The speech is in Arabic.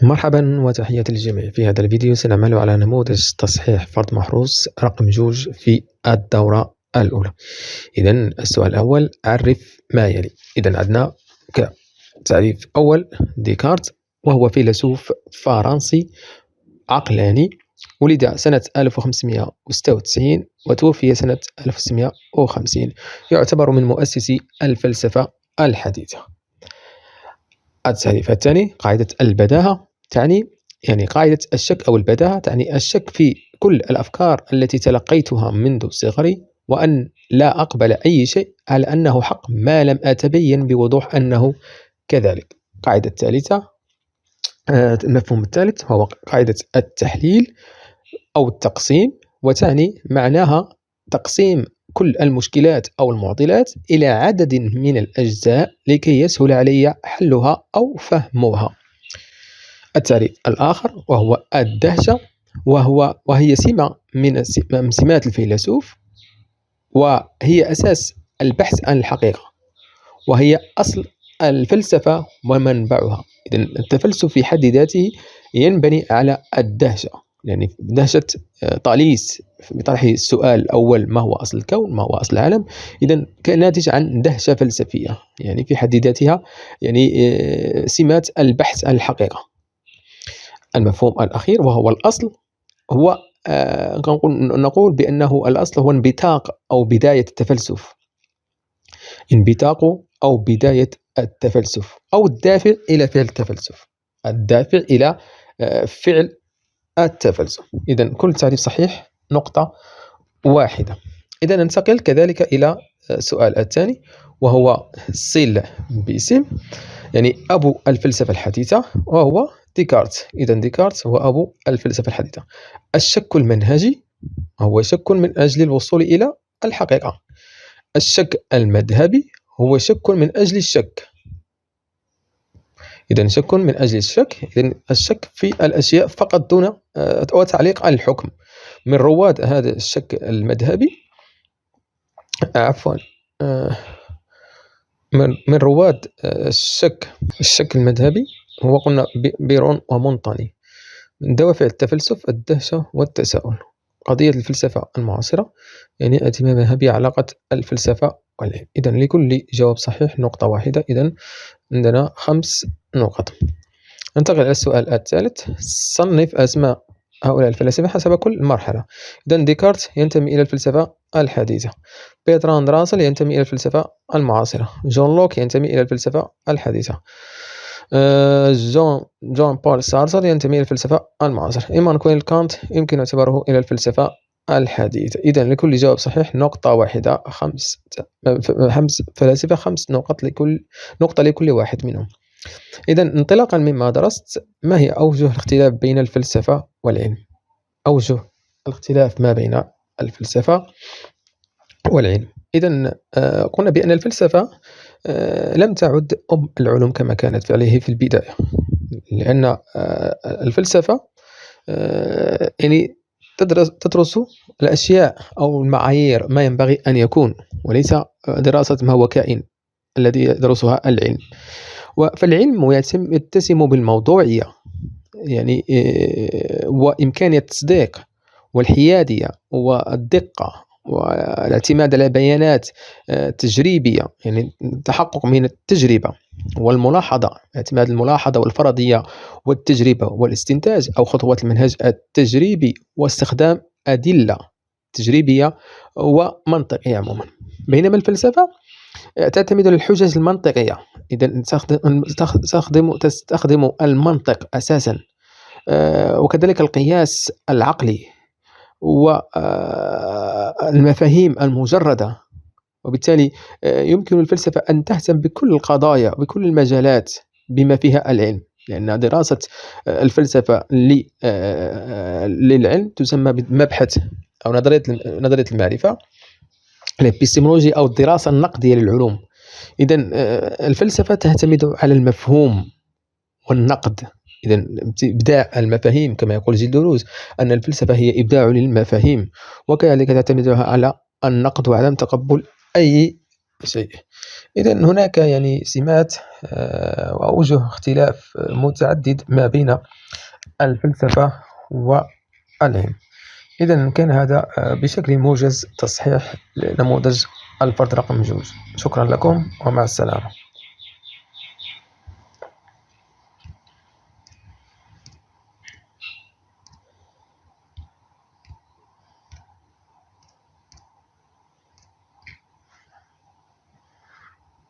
مرحبا وتحياتي للجميع. في هذا الفيديو سنعمل على نموذج تصحيح فرض محروس رقم 2 في الدورة الأولى. إذا السؤال الأول: عرف ما يلي. إذا عندنا كتعريف أول ديكارت، وهو فيلسوف فرنسي عقلاني، ولد سنة 1596 وتوفي سنة 1650. يعتبر من مؤسسي الفلسفة الحديثة. التعريف الثاني: قاعدة البداهة، يعني قاعدة الشك أو البداهة تعني الشك في كل الأفكار التي تلقيتها منذ صغري، وأن لا أقبل أي شيء على أنه حق ما لم أتبين بوضوح أنه كذلك. قاعدة الثالثة، المفهوم الثالث هو قاعدة التحليل أو التقسيم، وتعني معناها تقسيم كل المشكلات أو المعضلات إلى عدد من الأجزاء لكي يسهل علي حلها أو فهمها. التعريف الآخر وهو الدهشة، وهي سمة من سمات الفيلسوف، وهي أساس البحث عن الحقيقة، وهي أصل الفلسفة ومنبعها. إذن التفلسف في حد ذاته ينبني على الدهشة، يعني دهشة طاليس بطرح السؤال الأول: ما هو أصل الكون؟ ما هو أصل العالم؟ إذن كناتج عن دهشة فلسفية، يعني في حد ذاتها يعني سمات البحث عن الحقيقة. المفهوم الأخير وهو الأصل، هو نقول بأنه الأصل هو انبثاق أو بداية التفلسف، انبثاق أو بداية التفلسف، أو الدافع إلى فعل التفلسف، الدافع إلى فعل التفلسف. إذن كل تعريف صحيح نقطة واحدة. إذا ننتقل كذلك إلى السؤال الثاني، وهو سيل باسم، يعني أبو الفلسفة الحديثة، وهو ديكارت. إذا ديكارت هو أبو الفلسفة الحديثة. الشك المنهجي هو شك من أجل الوصول إلى الحقيقة. الشك المذهبي هو شك من أجل الشك. إذا شك من أجل الشك، إذن الشك في الأشياء فقط دون تعليق على الحكم. من رواد هذا الشك المذهبي، عفوا من رواد الشك المذهبي هو قلنا بيرون ومونطاني. من دوافع التفلسف الدهشة والتساؤل. قضية الفلسفة المعاصرة يعني اهتمامها بعلاقة الفلسفة والعلم. إذن لكل جواب صحيح نقطة واحدة. إذن عندنا 5 نقط. ننتقل إلى السؤال الثالث: صنف أسماء هؤلاء الفلاسفة حسب كل مرحلة. إذن ديكارت ينتمي إلى الفلسفة الحديثة، برتراند راسل ينتمي إلى الفلسفة المعاصرة، جون لوك ينتمي إلى الفلسفة الحديثة، جون بول سارتر ينتمي إلى الفلسفة المعاصرة، إيمانويل كانت يمكن اعتباره إلى الفلسفة الحديثة. إذن لكل جواب صحيح نقطة واحدة. 5 فلاسفة، 5 نقط، نقطة لكل واحد منهم. إذن انطلاقا مما درست، ما هي أوجه الاختلاف بين الفلسفة والعلم؟ أوجه الاختلاف ما بين الفلسفة والعلم. إذن قلنا بأن الفلسفة لم تعد أم العلوم كما كانت فعليه في البداية، لأن الفلسفة يعني تدرس الأشياء أو المعايير، ما ينبغي أن يكون، وليس دراسة ما هو كائن الذي يدرسها العلم. فالعلم يتسم بالموضوعية، يعني وإمكانية التصديق والحيادية والدقة والاعتماد على بيانات تجريبية، يعني التحقق من التجربة والملاحظة، اعتماد الملاحظة والفرضية والتجربة والاستنتاج أو خطوات المنهج التجريبي واستخدام أدلة تجريبية ومنطقية عموما. بينما الفلسفة تعتمد على الحجج المنطقية. إذا تستخدم المنطق أساسا، وكذلك القياس العقلي والمفاهيم المجردة. وبالتالي يمكن الفلسفة أن تهتم بكل القضايا بكل المجالات بما فيها العلم، لأن دراسة الفلسفة للعلم تسمى بمبحث أو نظرية المعرفة، الإبستيمولوجيا أو الدراسة النقدية للعلوم. إذن الفلسفة تعتمد على المفهوم والنقد. إذن إبداع المفاهيم، كما يقول جيل دروز أن الفلسفة هي إبداع للمفاهيم، وكذلك تعتمد على النقد وعدم تقبل أي شيء. إذن هناك يعني سمات وأوجه اختلاف متعدد ما بين الفلسفة والعلم. إذن كان هذا بشكل موجز تصحيح لنموذج الفرد رقم 2. شكرا لكم ومع السلامة.